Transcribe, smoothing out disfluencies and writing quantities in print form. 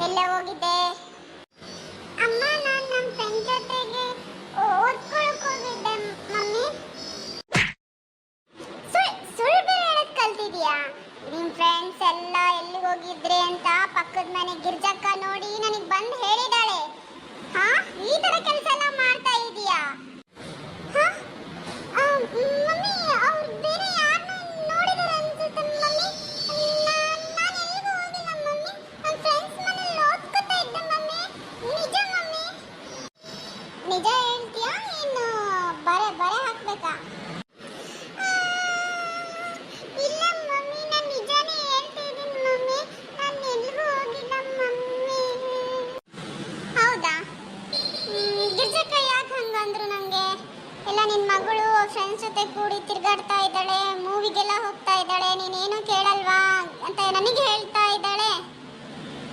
ಎಲ್ಲ ಹೋಗಿದ್ದೆ? ಅಮ್ಮ, ನಾನು ನಮ್ಮ ಫ್ರೆಂಡ್ ಜೊತೆಗೆ ಓದ್ಕೊಳಕ್ ಹೋಗಿದ್ದೆ ಮಮ್ಮಿ. ಸುಳ್ಳು ಬೇರೆ ಹೇಳಕ್ ಕಲ್ತಿದ್ಯಾ? ನಿಮ್ ಫ್ರೆಂಡ್ಸ್ ಎಲ್ಲ ಎಲ್ಲಿಗೆ ಹೋಗಿದ್ರಿ ಅಂತ ಪಕ್ಕದ ಮನೆ ಗಿರ್ಜಕ್ಕ ನೋಡಿ ನನಗೆ ಬಂದು ಹೇಳಿದಾಳೆ. ಹಾ, ಈ ತರ ಕೆಲಸ ಎಲ್ಲ ಮಾಡ್ತಾ ಇದೀಯಾ? ಹಾ ಮಮ್ಮಿ, ಅವ್ರು ಬೇರೆ ಯಾರನ್ನ ನೋಡಿದಾರೆ ಅನ್ಸುತ್ತೆ ಮಮ್ಮಿ. ನಾನು ಎಲ್ಲಿಗೂ ಹೋಗಿಲ್ಲ ಮಮ್ಮಿ, ನನ್ನ ಫ್ರೆಂಡ್ಸ್ ಮನೇಲಿ ಓದ್ಕೊತಾ ಇದ್ದೆ ಮಮ್ಮಿ. ನಿಜ ಮಮ್ಮಿ? ನಿಜ ಹೇಳ್ತೀಯಾ? ನೀನು ಬರೆ ಹಾಕ್ಬೇಕಾ? ಇಲ್ಲ ಮಮ್ಮಿ, ನಾನು ನಿಜಾನೇ ಹೇಳ್ತಿದ್ದೀನಿ ಮಮ್ಮಿ. ನಾನು ಎಲ್ಲಿಗೂ ಹೋಗಿಲ್ಲ ಮಮ್ಮಿ. ಹೌದಾ? ಗಿರ್ಜಕ್ಕ ಯಾಕೆ ಹಂಗಂದ್ರು ನನಗೆ? ಎಲ್ಲ ನಿನ್ನ ಮಗಳು ಫ್ರೆಂಡ್ಸ್ ಜೊತೆ ಕೂಡಿ ತಿರುಗಾಡ್ತಾ ಇದ್ದಾಳೆ, ಮೂವಿಗೆಲ್ಲ ಹೋಗ್ತಾ ಇದ್ದಾಳೆ, ನೀನೇನು ಕೇಳಲ್ವಾ ಅಂತ ನನಗೆ ಹೇಳ್ತಾ